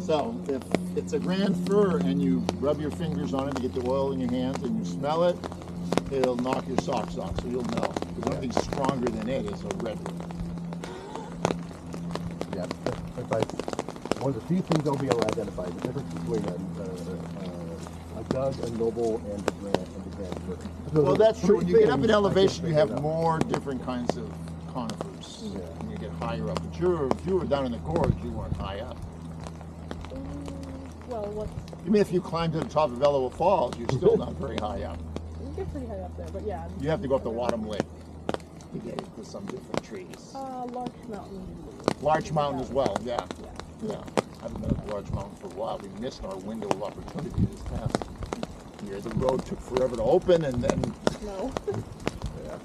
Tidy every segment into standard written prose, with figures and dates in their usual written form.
So if it's a grand fir and you rub your fingers on it to get the oil in your hands and you smell it, it'll knock your socks off, so you'll know. The one thing stronger than it is a redwood. Yeah, one of the few things I'll be able to identify the difference between a Doug, a Noble, and a Grand fir. Well, that's true. When you get up in elevation, you have more different kinds of conifers. Yeah. When you get higher up. But if you were down in the gorge, you weren't high up. Well, what? You mean if you climbed to the top of Ellow Falls, you're still not very high up. You get pretty high up there, but yeah. You have to go up to Wadham Lake to get into some different trees. Larch Mountain. Larch Mountain as well, yeah. Yeah. I haven't been up Larch Mountain for a while. We missed our window of opportunity this past year. The road took forever to open, and then... No. Yeah.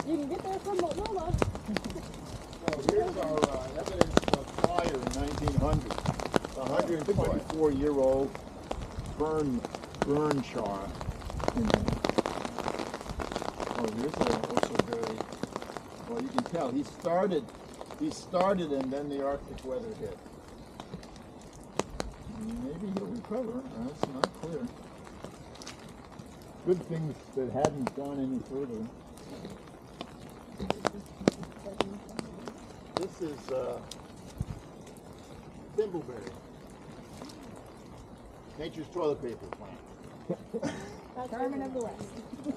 You can get there from Multnomah. So here's our evidence of fire in 1900. A 124-year-old burn char. Oh, here's also very, well, you can tell he started and then the Arctic weather hit. Maybe he'll recover. That's not clear. Good things that hadn't gone any further. This is thimbleberry. Nature's toilet paper plant. Charmin of the West.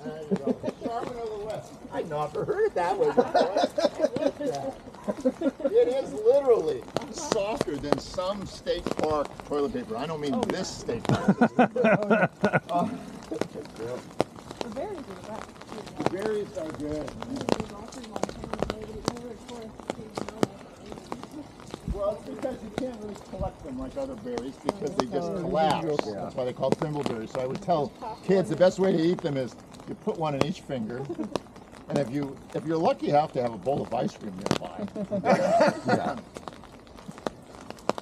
There you go. Charmin of the West. I'd never heard it that way before. It is literally softer than some state park toilet paper. I don't mean this state park. The berries are the best. The berries are good. Well, it's because you can't really collect them like other berries because they just collapse. Yeah. That's why they're called thimbleberries. So I would tell kids the best way to eat them is you put one in each finger, and if you're lucky, you have to have a bowl of ice cream nearby. Yeah.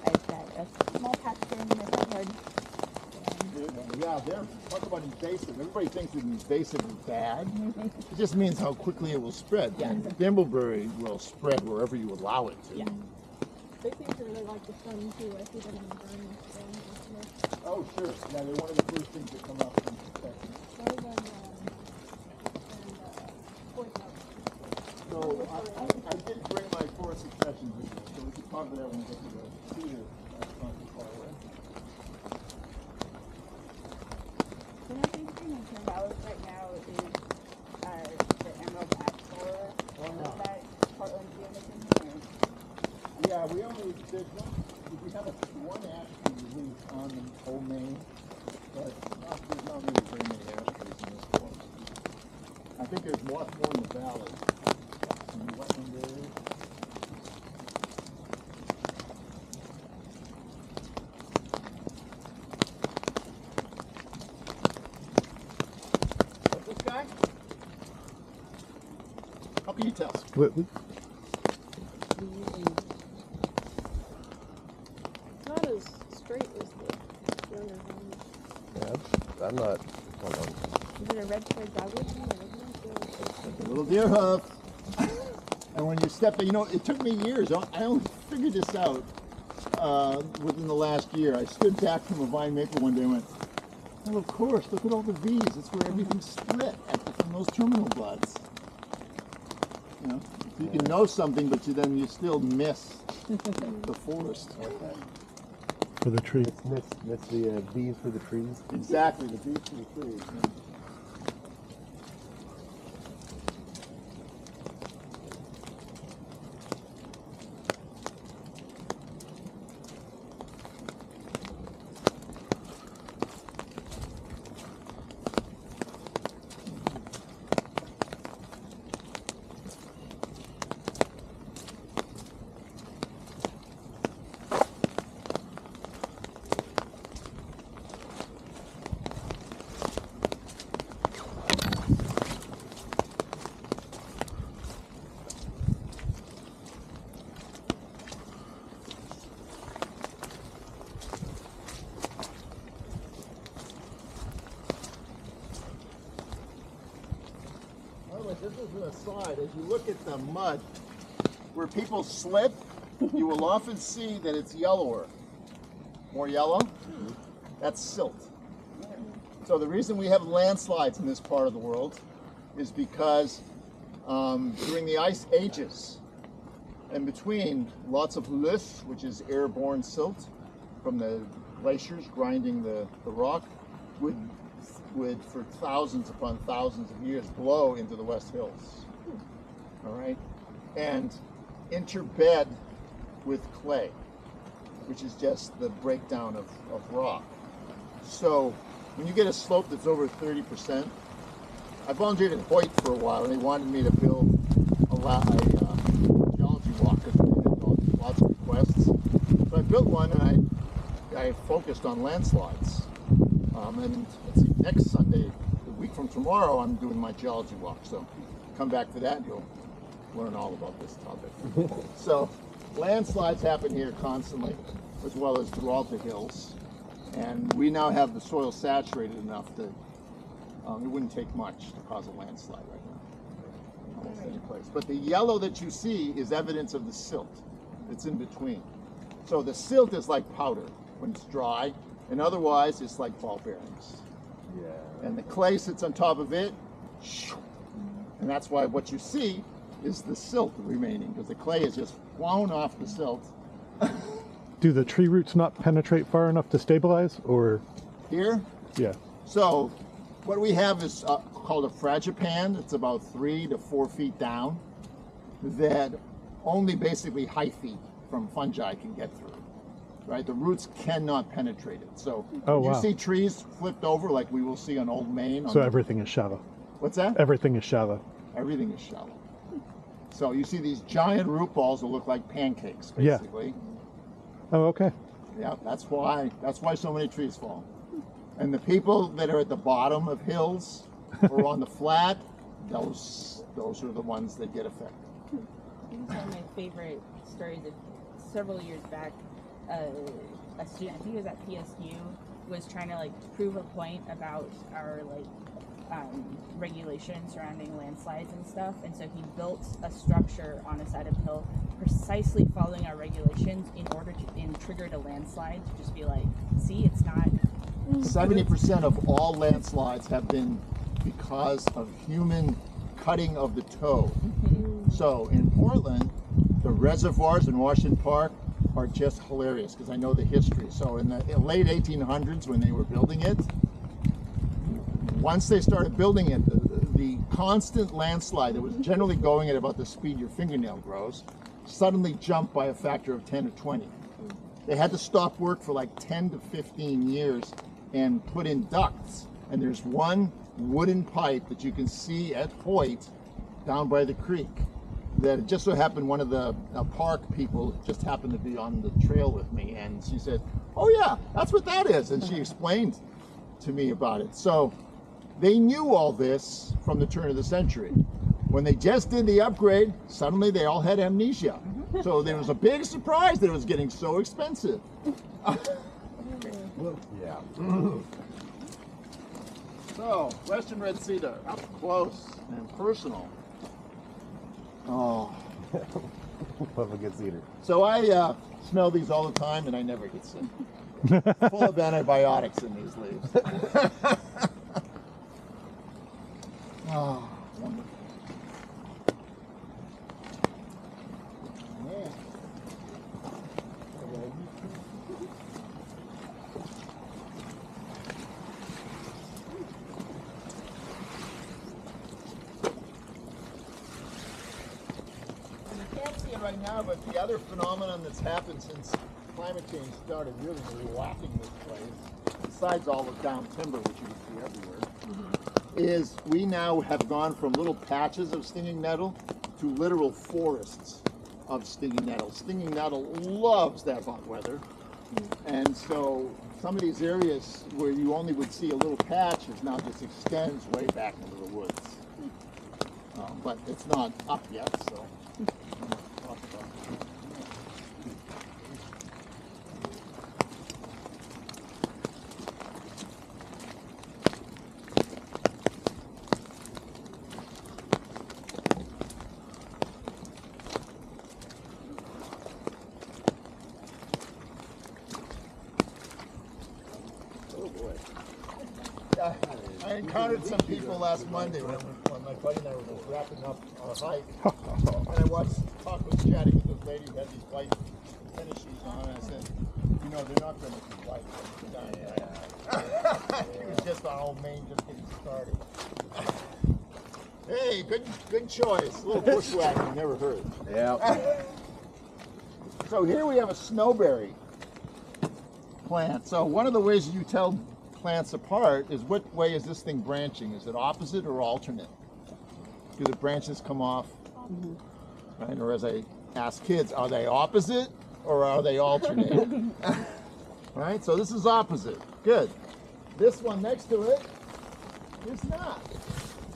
I've got a small patch there in the neighborhood. Yeah, they're talk about invasive. Everybody thinks that invasive is bad. It just means how quickly it will spread. Yeah. Thimbleberry will spread wherever you allow it to. Yeah. They seem to really like the sun too. I see them in the garden. Oh, sure. Yeah, they're one of the first things that come up in inspection. So I did bring my forest succession with me, so we can talk about that when we get to the cedar. That's not too far away. One of the things I'm concerned about right now is the emerald explorer. That Portland I is in here. Yeah, we only did we have one ash tree release on the old main, but there's not really very many ash trees in this forest. I think there's lots more in the valley. In the wetland area. What's this guy? How can you tell? Not as straight as the younger ones. Yeah, I'm not. Hold on. Is it a red-tailed dogwood? A little deer hoof. And when you step, it took me years. I only figured this out within the last year. I stood back from a vine maple one day and went, well, of course, look at all the V's. That's where everything's split from those terminal buds. You can know something, but then you still miss the forest. For the tree. Miss the bees for the trees. Exactly, the bees for the trees. Yeah. This is an aside. As you look at the mud, where people slip, you will often see that it's yellower. More yellow? That's silt. So the reason we have landslides in this part of the world is because during the ice ages, in between, lots of loess, which is airborne silt from the glaciers grinding the rock, would for thousands upon thousands of years blow into the West Hills. All right? And interbed with clay, which is just the breakdown of rock. So when you get a slope that's over 30%, I volunteered at Hoyt for a while, and they wanted me to build a geology walk because they had lots of requests. So I built one, and I focused on landslides. And let's see, next Sunday, a week from tomorrow, I'm doing my geology walk. So come back for that, you'll learn all about this topic. So landslides happen here constantly, as well as throughout the hills. And we now have the soil saturated enough that it wouldn't take much to cause a landslide right now, almost any place. But the yellow that you see is evidence of the silt. It's in between. So the silt is like powder when it's dry, and otherwise it's like ball bearings. Yeah. And the clay sits on top of it, and that's why what you see is the silt remaining, because the clay is just blown off the silt. Do the tree roots not penetrate far enough to stabilize, or? Here? Yeah. So what we have is called a fragipan. It's about 3 to 4 feet down, that only basically hyphae from fungi can get through. Right? The roots cannot penetrate it. So you see trees flipped over like we will see on Old Main. So everything is shallow. What's that? Everything is shallow. Everything is shallow. So you see these giant root balls that look like pancakes, basically. Yeah. Oh, okay. Yeah, that's why so many trees fall. And the people that are at the bottom of hills or on the flat, those are the ones that get affected. One of my favorite stories of several years back, a student, I think it was at PSU, was trying to prove a point about our regulations surrounding landslides and stuff, and so he built a structure on a side of the hill precisely following our regulations in order to trigger a landslide, to just be like, see, it's not. 70% of all landslides have been because of human cutting of the toe. So in Portland, the reservoirs in Washington Park are just hilarious because I know the history. So in the late 1800s, when they were building it, once they started building it, the constant landslide that was generally going at about the speed your fingernail grows suddenly jumped by a factor of 10 or 20. They had to stop work for 10 to 15 years and put in ducts. And there's one wooden pipe that you can see at Hoyt down by the creek that it just so happened one of the park people just happened to be on the trail with me, and she said, oh yeah, that's what that is. And she explained to me about it. So they knew all this from the turn of the century. When they just did the upgrade, suddenly they all had amnesia. So there was a big surprise that it was getting so expensive. Yeah. So, Western red cedar, up close and personal. Oh. Love a good cedar. So I smell these all the time and I never get sick. Full of antibiotics in these leaves. Oh, wonderful. Man. You can't see it right now, but the other phenomenon that's happened since climate change started really rocking this place, besides all the down timber, which you can see everywhere, is we now have gone from little patches of stinging nettle to literal forests of stinging nettle. Stinging nettle loves that hot weather. And so some of these areas where you only would see a little patch is now just extends way back into the woods. But it's not up yet, so we'll talk about it. encountered some people last Monday when my buddy and I were just wrapping up our hike. And I was chatting with this lady who had these white tennis shoes on, and I said, you know, they're not going to be white. He was just on Old Main, just getting started. Hey, good choice. A little bushwhacking, never hurt. Yeah. So here we have a snowberry plant. So one of the ways you tell plants apart is what way is this thing branching? Is it opposite or alternate? Do the branches come off? Right? Or as I ask kids, are they opposite or are they alternate? Right? So this is opposite. Good. This one next to it is not.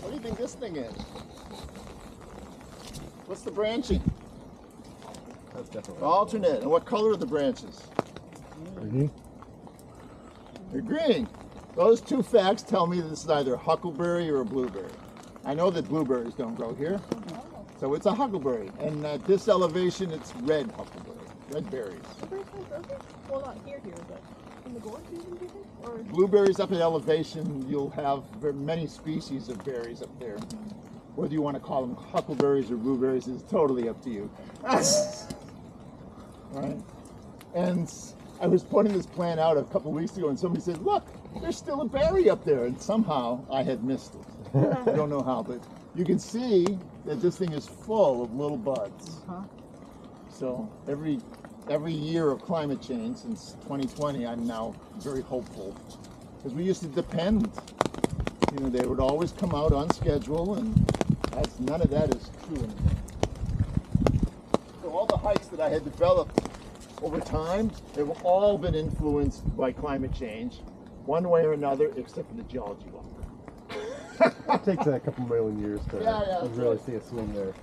What do you think this thing is? What's the branching? That's definitely Alternate. And what color are the branches? Green. They're green. Those two facts tell me this is either a huckleberry or a blueberry. I know that blueberries don't grow here, so it's a huckleberry. And at this elevation, it's red huckleberry, red berries. Well, not here, but in the gorge, even, do you think? Or Blueberries up at elevation, you'll have many species of berries up there. Whether you want to call them huckleberries or blueberries is totally up to you. Right? And I was pointing this plant out a couple weeks ago, and somebody said, look, there's still a berry up there. And somehow I had missed it. I don't know how, but you can see that this thing is full of little buds. So every year of climate change since 2020, I'm now very hopeful. Because we used to depend. You know, they would always come out on schedule, and none of that is true anymore. So all the hikes that I had developed over time, they've all been influenced by climate change, one way or another, except for the geology one. It takes a couple million years to really see a swing there.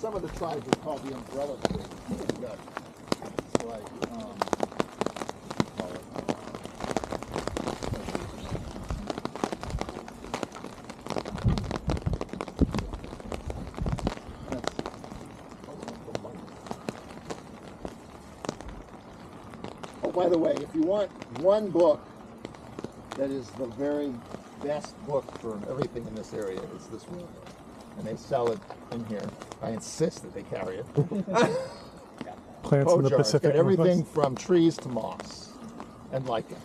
Some of the tribes are called the umbrella tree. It's like, oh, by the way, if you want one book that is the very best book for everything in this area, it's this one. And they sell it in here. I insist that they carry it. Plants in the It's Pacific got everything Northwest. from trees to moss and lichen.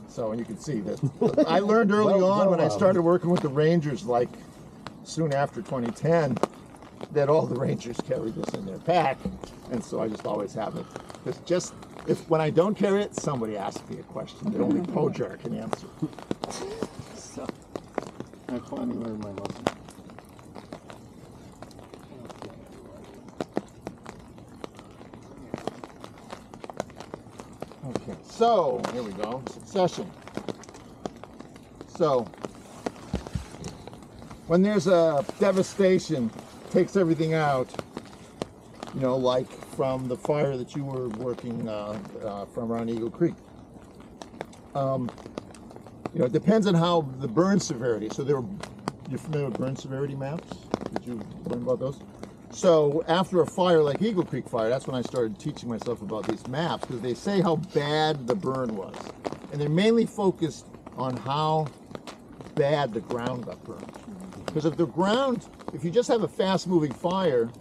So, and you can see that. I learned early on when I started working with the rangers, like soon after 2010, that all the rangers carry this in their pack. And so I just always have it. Because just, when I don't carry it, somebody asks me a question that only Pojar can answer. So, I finally learned my lesson. Okay, so here we go. Succession. So when there's a devastation, takes everything out, you know, like from the fire that you were working from around Eagle Creek. You know, it depends on how the burn severity. So you're familiar with burn severity maps? Did you learn about those? So after a fire like Eagle Creek fire, that's when I started teaching myself about these maps, because they say how bad the burn was. And they're mainly focused on how bad the ground got burned. Because if you just have a fast moving fire,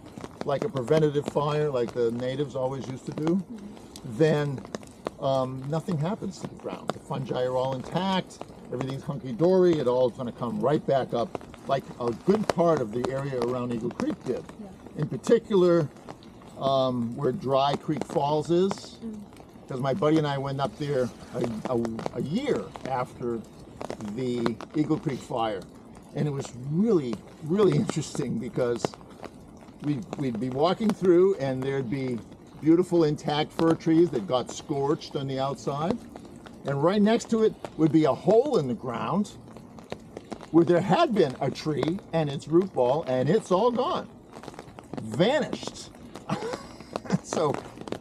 like a preventative fire, like the natives always used to do, then nothing happens to the ground. The fungi are all intact, everything's hunky-dory, it all is going to come right back up, like a good part of the area around Eagle Creek did. In particular, where Dry Creek Falls is, because my buddy and I went up there a year after the Eagle Creek fire, and it was really, really interesting, because we'd be walking through and there'd be beautiful intact fir trees that got scorched on the outside, and right next to it would be a hole in the ground where there had been a tree and its root ball, and it's all gone. vanished. So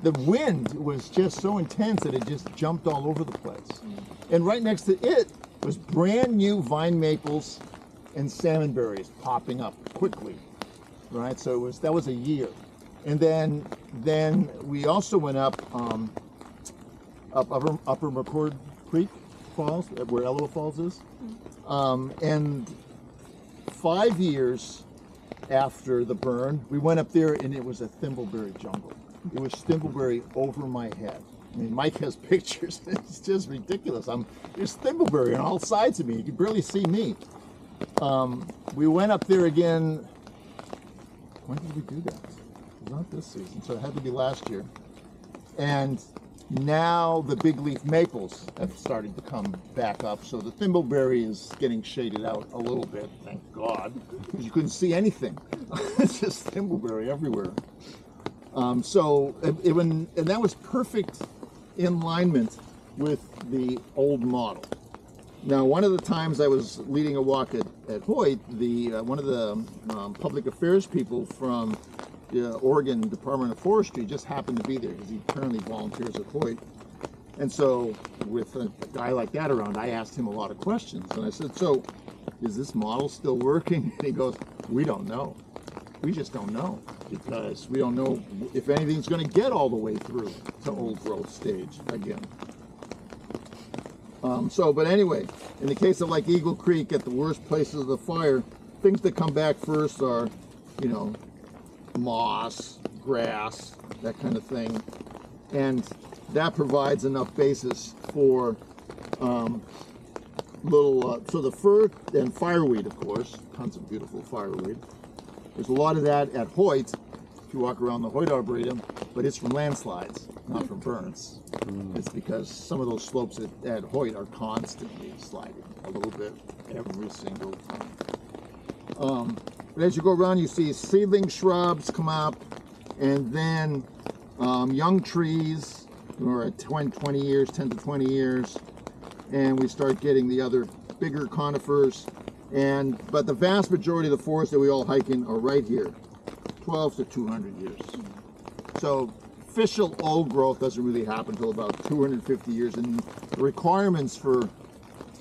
the wind was just so intense that it just jumped all over the place. And right next to it was brand new vine maples and salmonberries popping up quickly, right? So that was a year. And then we also went up Upper McCord Creek Falls, where Elbow Falls is, and 5 years after the burn, we went up there and it was a thimbleberry jungle. It was thimbleberry over my head. I mean, Mike has pictures. It's just ridiculous. There's thimbleberry on all sides of me. You can barely see me. We went up there again. When did we do that? It was not this season, so it had to be last year. And now the big leaf maples have started to come back up, so the thimbleberry is getting shaded out a little bit, thank God, because you couldn't see anything. It's just thimbleberry everywhere. And that was perfect in alignment with the old model. Now, one of the times I was leading a walk at Hoyt, one of the public affairs people from the Oregon Department of Forestry just happened to be there because he currently volunteers at Hoyt. And so with a guy like that around, I asked him a lot of questions. And I said, so is this model still working? And he goes, we don't know. We just don't know, because we don't know if anything's going to get all the way through to old growth stage again. But anyway, in the case of like Eagle Creek, at the worst places of the fire, things that come back first are, moss, grass, that kind of thing. And that provides enough basis for so the fir and fireweed, of course, tons of beautiful fireweed. There's a lot of that at Hoyt, if you walk around the Hoyt Arboretum, but it's from landslides, not from burns. It's because some of those slopes at Hoyt are constantly sliding a little bit every single time. But as you go around, you see seedling shrubs come up, and then young trees who are at 20 years, 10 to 20 years, and we start getting the other bigger conifers. But the vast majority of the forests that we all hike in are right here, 12 to 200 years. So official old growth doesn't really happen until about 250 years. And the requirements for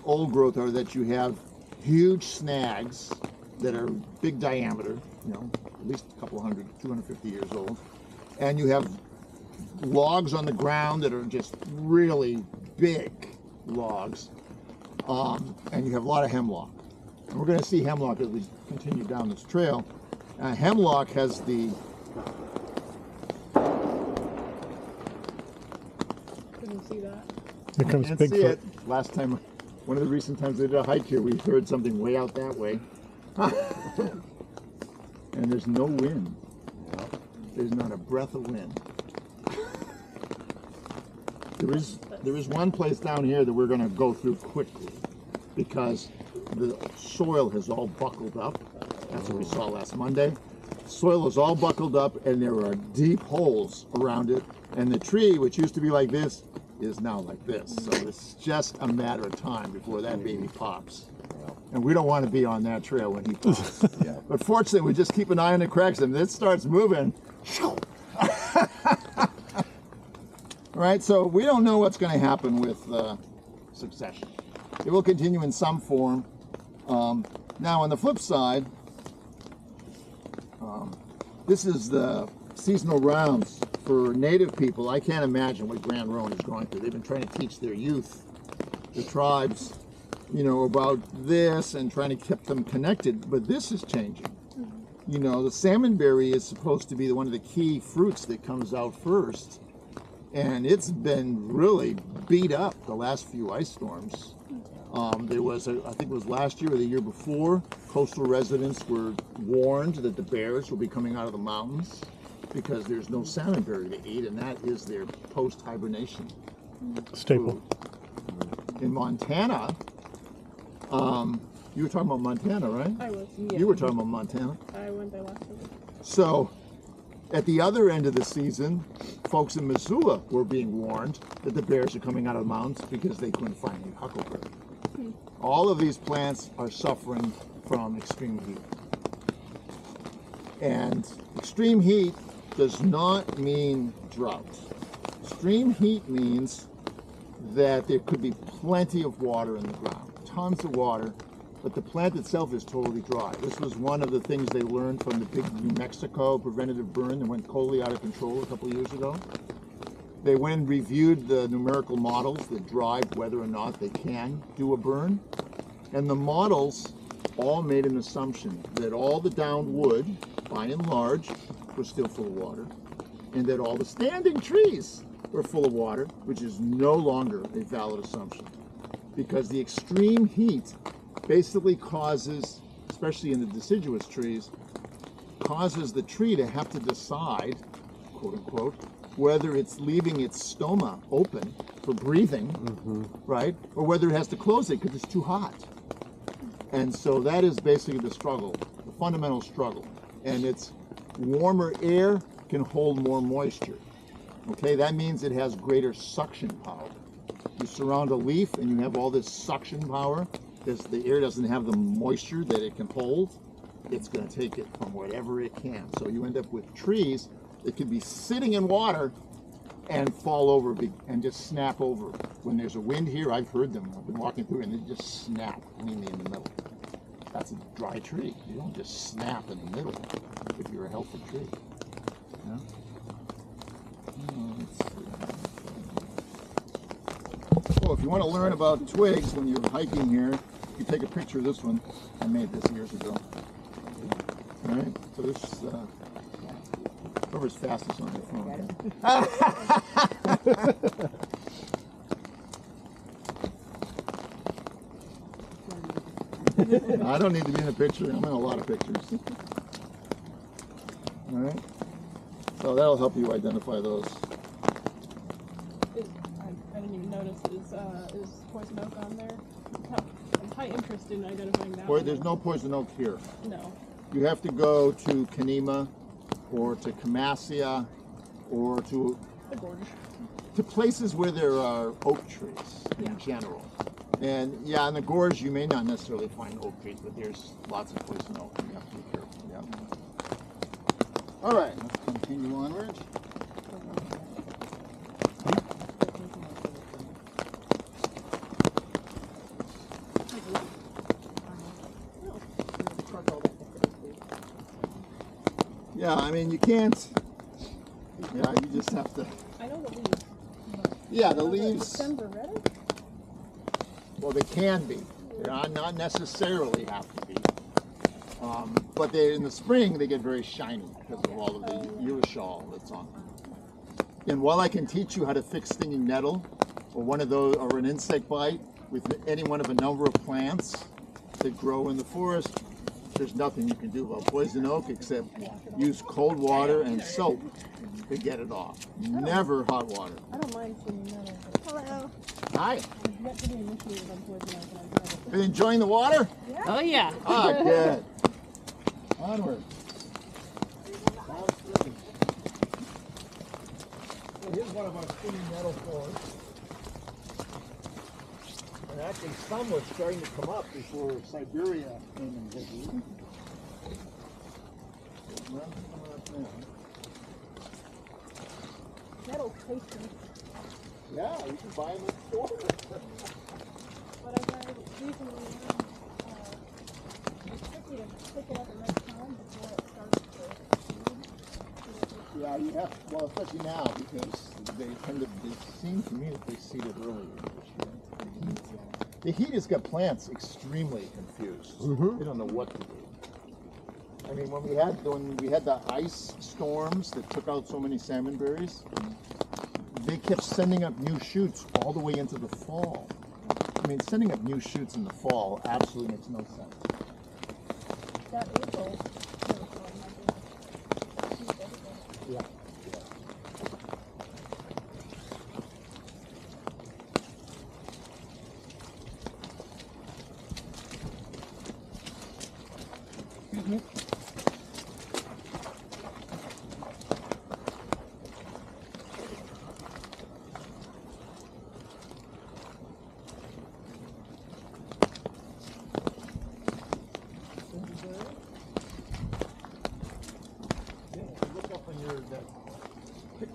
old growth are that you have huge snags that are big diameter, at least a couple hundred, 250 years old. And you have logs on the ground that are just really big logs. And you have a lot of hemlock. And we're going to see hemlock as we continue down this trail. Hemlock has the... Couldn't see that. Here comes Can't see Bigfoot. it. Last time, one of the recent times we did a hike here, we heard something way out that way. And there's no wind. There's not a breath of wind. There is one place down here that we're going to go through quickly, because the soil has all buckled up. That's what we saw last Monday. Soil is all buckled up, and there are deep holes around it. And the tree, which used to be like this, is now like this. So it's just a matter of time before that baby pops. And we don't want to be on that trail when he pops. But fortunately, we just keep an eye on the cracks, and it starts moving. Right, so we don't know what's going to happen with succession. It will continue in some form. Now, on the flip side, this is the seasonal rounds for native people. I can't imagine what Grand Roan is going through. They've been trying to teach their youth, the tribes, about this and trying to keep them connected, but this is changing. The salmonberry is supposed to be one of the key fruits that comes out first, and it's been really beat up the last few ice storms. There was, I think it was last year or the year before, coastal residents were warned that the bears will be coming out of the mountains because there's no salmonberry to eat, and that is their post-hibernation Staple. food. In Montana, you were talking about Montana, right? I was. You were talking about Montana. I went there last week. So, at the other end of the season, folks in Missoula were being warned that the bears are coming out of the mountains because they couldn't find any huckleberry. All of these plants are suffering from extreme heat. And extreme heat does not mean drought. Extreme heat means that there could be plenty of water in the ground, tons of water, but the plant itself is totally dry. This was one of the things they learned from the big New Mexico preventative burn that went totally out of control a couple of years ago. They went and reviewed the numerical models that drive whether or not they can do a burn. And the models all made an assumption that all the downed wood, by and large, was still full of water, and that all the standing trees were full of water, which is no longer a valid assumption. Because the extreme heat basically causes, especially in the deciduous trees, causes the tree to have to decide, quote unquote, whether it's leaving its stoma open for breathing, right, or whether it has to close it because it's too hot. And so that is basically the struggle, the fundamental struggle. And it's warmer air can hold more moisture. Okay, that means it has greater suction power. You surround a leaf and you have all this suction power, because the air doesn't have the moisture that it can hold, it's going to take it from whatever it can. So you end up with trees that could be sitting in water and fall over and just snap over. When there's a wind here, I've heard them. I've been walking through and they just snap cleanly in the middle. That's a dry tree. You don't just snap in the middle if you're a healthy tree. Yeah? Let's see. Oh, if you want to learn about twigs when you're hiking here, you take a picture of this one. I made this years ago. All right, so this whoever's fastest on their phone. I don't need to be in a picture. I'm in a lot of pictures. All right, so that'll help you identify those. I didn't even notice. Is poison oak on there? I'm high interest in identifying that. Boy, there's no poison oak here. No. You have to go to Kanema or to Camassia or to places where there are oak trees in general. And yeah, in the gorge you may not necessarily find oak trees, but there's lots of poison oak and you have to be careful. Yeah. All right, let's continue onward. Yeah, I mean, you can't, yeah, you just have to. I know the leaves. Yeah, the The leaves, stems are reddish? well, they can be. They not necessarily have to be. But in the spring, they get very shiny because of all of the urushiol that's on them. And while I can teach you how to fix stinging nettle or one of those, or an insect bite with any one of a number of plants that grow in the forest, there's nothing you can do about poison oak except use cold water and soap to get it off. Never hot water. I don't mind seeing that. Hello. Hi. I've yet to be initiated on poison oak, and I've never. Been enjoying the water? Oh yeah. Ah, good. Onward. Sounds good. So here's one of our stinging nettle forests. And actually some was starting to come up before Siberia came and visited. Nettle tasty. Yeah, you can buy them in the store. But I've heard recently, it's tricky to pick it up at right time before it starts to. Yeah, you have, well, especially now because they seem to me that they seeded earlier this year. The heat has got plants extremely confused. They don't know what to do. I mean, when we had the ice storms that took out so many salmon berries, they kept sending up new shoots all the way into the fall. I mean, sending up new shoots in the fall absolutely makes no sense. That April. Yeah.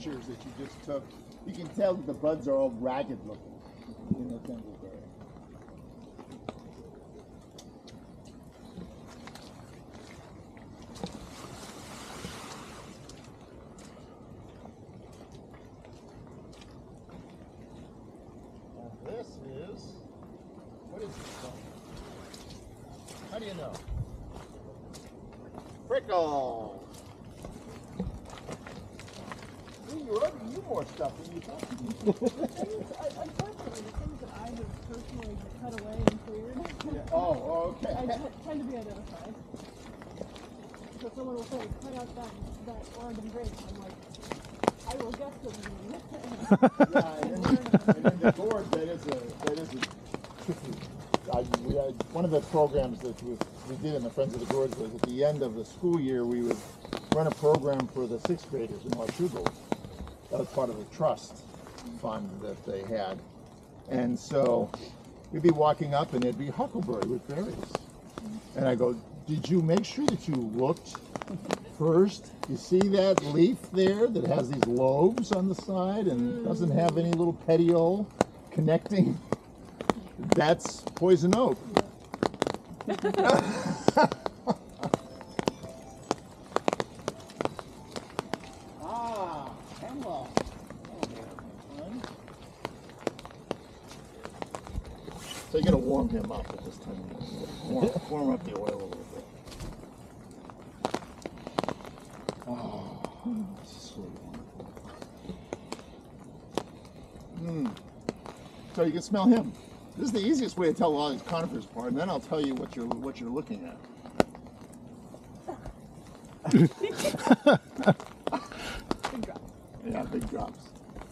pictures that you just took, you can tell that the buds are all ragged looking in the tangleberry. And this is, what is this called? How do you know? Prickle! You already knew more stuff than you thought. Unfortunately, the things that I have personally cut away and cleared, Yeah. Oh, okay. I tend to be identified. So someone will say, cut out that Oregon grape. I'm like, I will guess what you mean. Yeah, and then the gourd, that is a tricky. We had one of the programs that we did in the Friends of the Gourds was at the end of the school year we would run a program for the 6th graders in Washougal. That was part of the trust fund that they had. And so we'd be walking up and there'd be huckleberry with berries. And I go, did you make sure that you looked first? You see that leaf there that has these lobes on the side and doesn't have any little petiole connecting? That's poison oak. Hemlock. So you gotta warm him up at this time. Warm up the oil a little bit. Oh, so wonderful. So you can smell him. This is the easiest way to tell all these conifers apart, and then I'll tell you what you're looking at. Big drop. Yeah, big drops.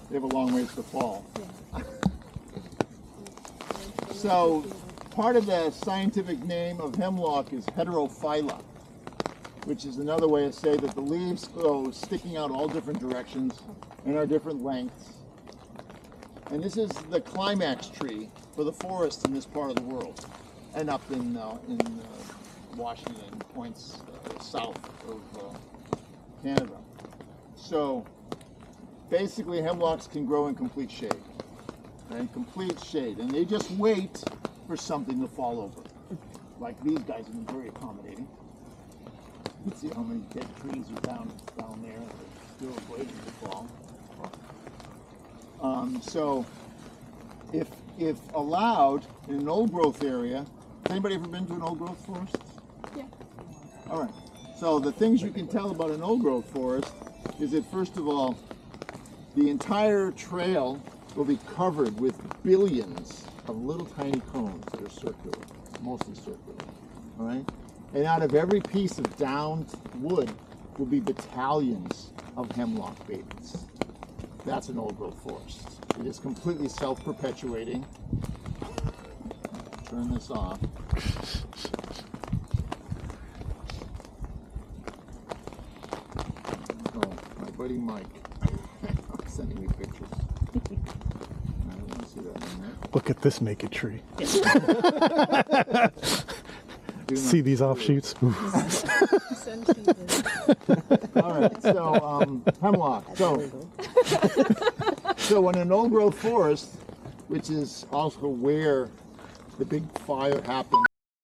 They have a long ways to fall. Yeah. So, part of the scientific name of hemlock is heterophylla, which is another way to say that the leaves go sticking out all different directions and are different lengths. And this is the climax tree for the forest in this part of the world, and up in Washington, points south of Canada. So basically hemlocks can grow in complete shade, right? Complete shade, and they just wait for something to fall over. Like these guys have been very accommodating. You can see how many dead trees are down there that are still waiting to fall. So if allowed in an old growth area, has anybody ever been to an old growth forest? Yeah. All right. So the things you can tell about an old growth forest is that first of all, the entire trail will be covered with billions of little tiny cones that are circular, mostly circular. All right. And out of every piece of downed wood will be battalions of hemlock babies. That's an old growth forest. It is completely self-perpetuating. Turn this off. Oh, my buddy Mike sending me pictures. I don't want to see that in there. Look at this naked tree. Do See not- these offshoots? Ooh. All right, so hemlock. So in an old growth forest, which is also where the big fire happened